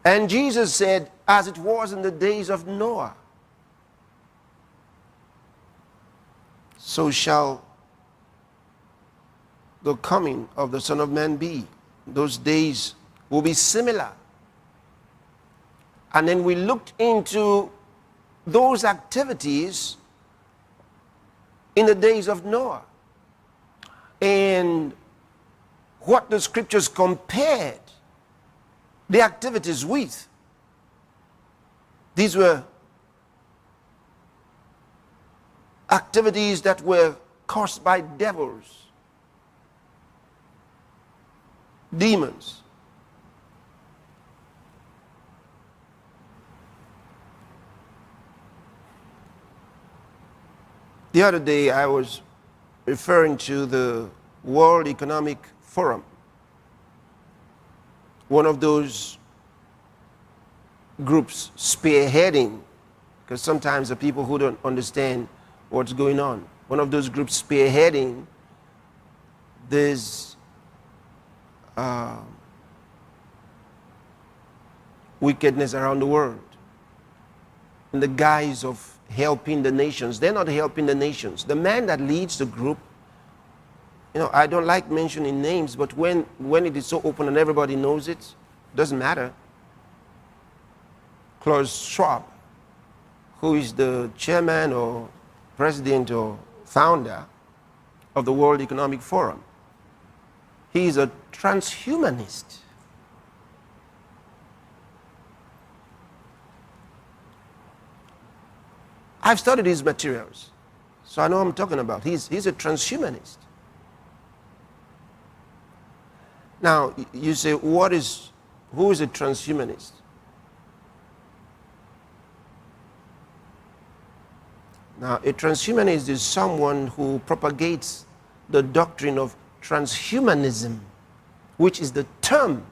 And Jesus said, as it was in the days of Noah, so shall the coming of the Son of Man be. Those days will be similar. And then we looked into those activities in the days of Noah and what the scriptures compared the activities with. These were activities that were caused by devils, demons. The other day I was referring to the World Economic Forum, one of those groups spearheading, because sometimes the people who don't understand what's going on, one of those groups spearheading this wickedness around the world in the guise of helping the nations. They're not helping the nations. The man that leads the group, you know, I don't like mentioning names, but when it is so open and everybody knows it, doesn't matter. Klaus Schwab, who is the chairman or president or founder of the World Economic Forum, he is a transhumanist. I've studied his materials, so I know what I'm talking about. He's a transhumanist. Now, you say, who is a transhumanist? Now, a transhumanist is someone who propagates the doctrine of transhumanism, which is the term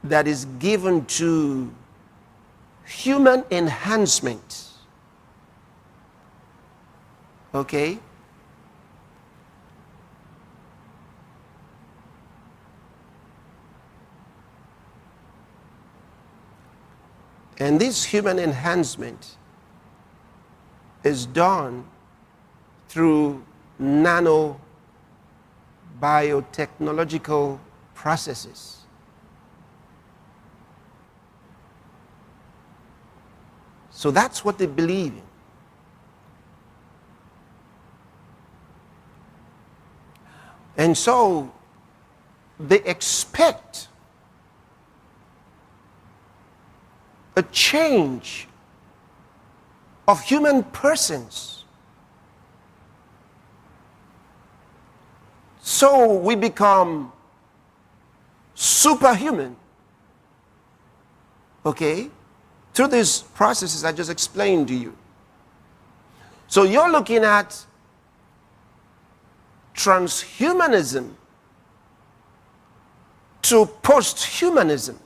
that is given to human enhancement. Okay? And this human enhancement is done through nano biotechnological processes. So that's what they believe in. And so they expect a change of human persons. So we become superhuman, okay, through these processes I just explained to you. So you're looking at transhumanism to post-humanism.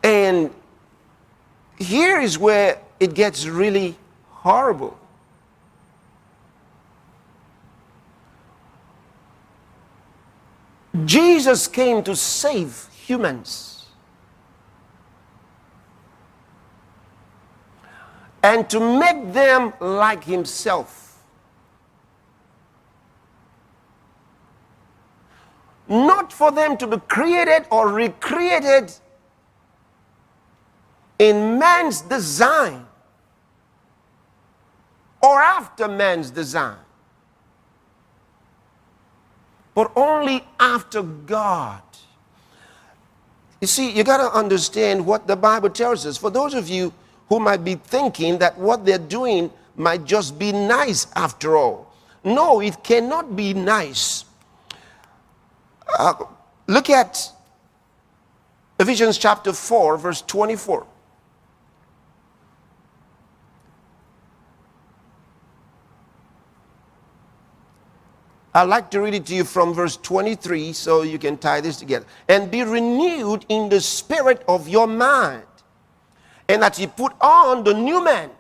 And here is where it gets really horrible. Jesus came to save humans and to make them like himself. Not for them to be created or recreated in man's design or after man's design, but only after God. You see, you got to understand what the Bible tells us. For those of you who might be thinking that what they're doing might just be nice after all. No, it cannot be nice. Look at Ephesians chapter 4, verse 24. I'd like to read it to you from verse 23 so you can tie this together. And be renewed in the spirit of your mind, and that you put on the new man,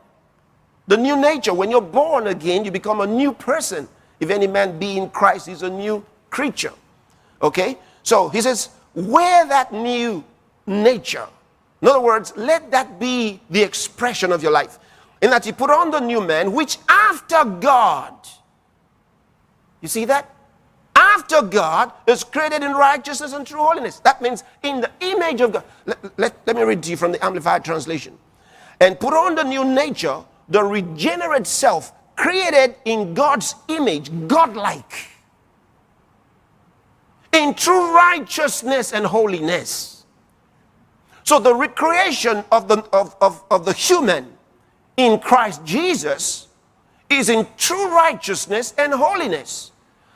the new nature. When you're born again, you become a new person. If any man be in Christ, he's a new creature. Okay? So he says, wear that new nature. In other words, let that be the expression of your life. In that you put on the new man, which after God, you see that? After God is created in righteousness and true holiness. That means in the image of God. Let me read to you from the Amplified Translation. And put on the new nature, the regenerate self, created in God's image, godlike, in true righteousness and holiness. So the recreation of the human in Christ Jesus is in true righteousness and holiness.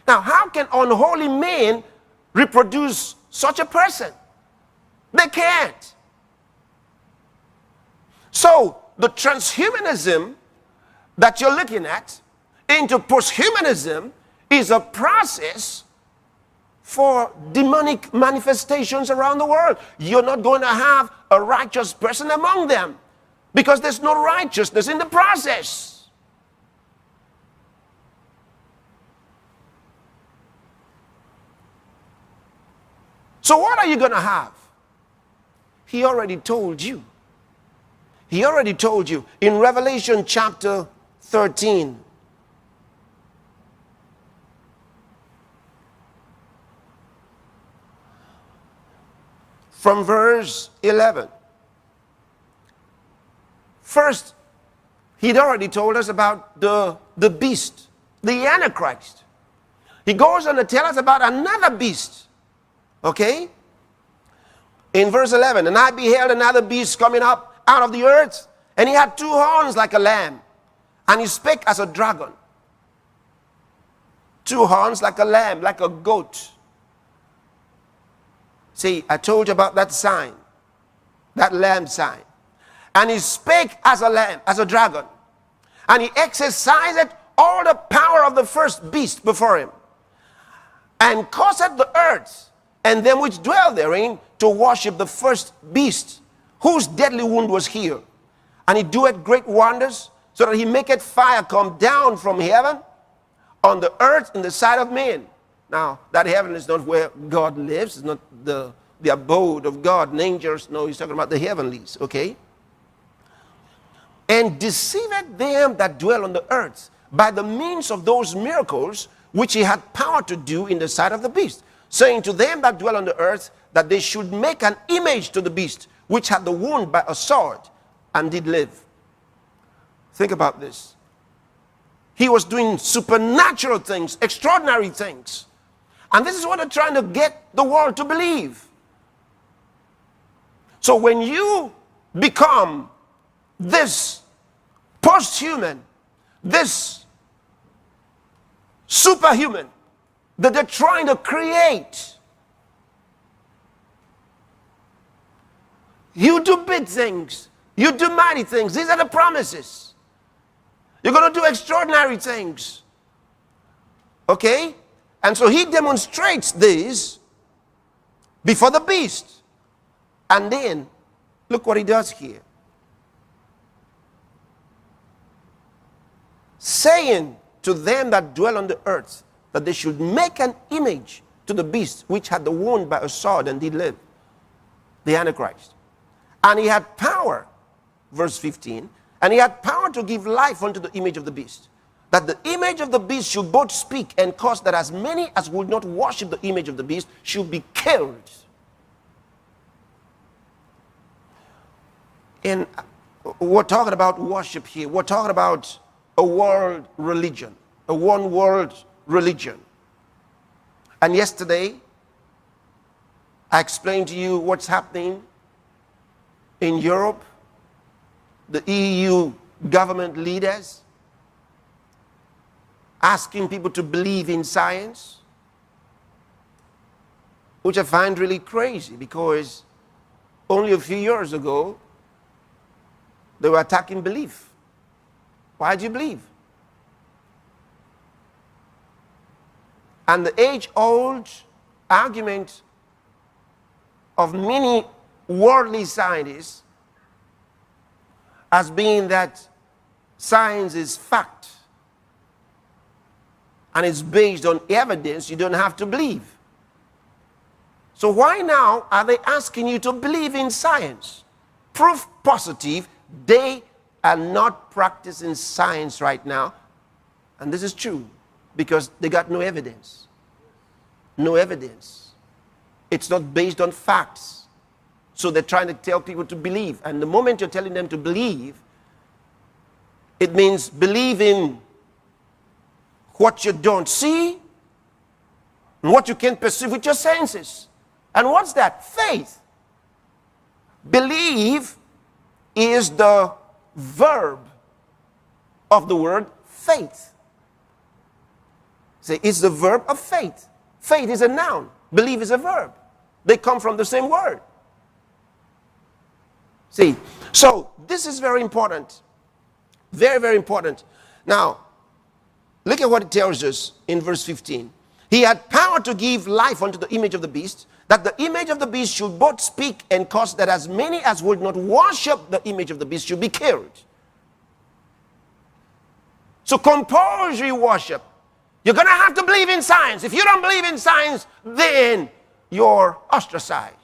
Now, how can unholy men reproduce such a person? They can't. So, the transhumanism that you're looking at into post-humanism is a process for demonic manifestations around the world. You're not going to have a righteous person among them because there's no righteousness in the process. So what are you going to have? He already told you. He already told you in Revelation chapter 13. From verse 11. First, he'd already told us about the beast, the Antichrist. He goes on to tell us about another beast. Okay? In verse 11, and I beheld another beast coming up out of the earth, and he had two horns like a lamb, and he spake as a dragon. Two horns like a lamb, like a goat. See, I told you about that sign, that lamb sign. And he spake as a lamb, as a dragon, and he exercised all the power of the first beast before him, and caused the earth and them which dwell therein to worship the first beast, whose deadly wound was healed. And he doeth great wonders, so that he maketh fire come down from heaven on the earth in the sight of men. Now, that heaven is not where God lives. It's not the abode of God in angels. No, he's talking about the heavenlies, okay? And deceiveth them that dwell on the earth by the means of those miracles which he had power to do in the sight of the beast, saying to them that dwell on the earth that they should make an image to the beast, which had the wound by a sword, and did live. Think about this. He was doing supernatural things, extraordinary things. And this is what they're trying to get the world to believe. So when you become this post-human, this superhuman that they're trying to create, you do big things, you do mighty things. These are the promises. You're going to do extraordinary things. Okay? And so he demonstrates this before the beast. And then, look what he does here. Saying to them that dwell on the earth that they should make an image to the beast which had the wound by a sword and did live. The Antichrist. And he had power, verse 15, and he had power to give life unto the image of the beast, that the image of the beast should both speak and cause that as many as would not worship the image of the beast should be killed. And we're talking about worship here. We're talking about a world religion, a one world religion. And yesterday, I explained to you what's happening in Europe, the EU government leaders asking people to believe in science, which I find really crazy because only a few years ago, they were attacking belief. Why do you believe? And the age-old argument of many worldly scientists has been that science is fact and it's based on evidence. You don't have to believe. So why now are they asking you to believe in science? Proof positive, they are not practicing science right now. And this is true because they got no evidence. No evidence. It's not based on facts. So they're trying to tell people to believe. And the moment you're telling them to believe, it means believe in what you don't see and what you can perceive with your senses. And what's that? Faith. Believe is the verb of the word faith. Say, it's the verb of faith. Faith is a noun. Believe is a verb. They come from the same word. See, so this is very important. Very, very important. Now, look at what it tells us in verse 15. He had power to give life unto the image of the beast, that the image of the beast should both speak and cause that as many as would not worship the image of the beast should be killed. So compulsory worship. You're going to have to believe in science. If you don't believe in science, then you're ostracized.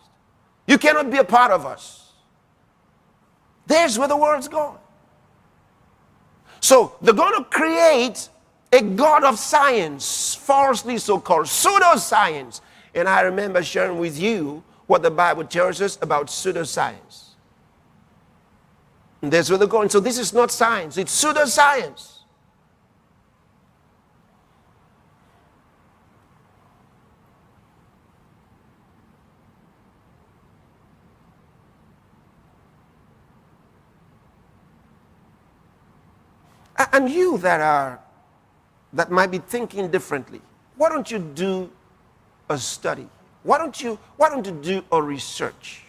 You cannot be a part of us. There's where the world's going. So they're going to create a god of science, falsely so-called pseudoscience. And I remember sharing with you what the Bible tells us about pseudoscience. And that's where they're going. So this is not science, it's pseudoscience. And you that might be thinking differently, why don't you do a study? Why don't you do a research?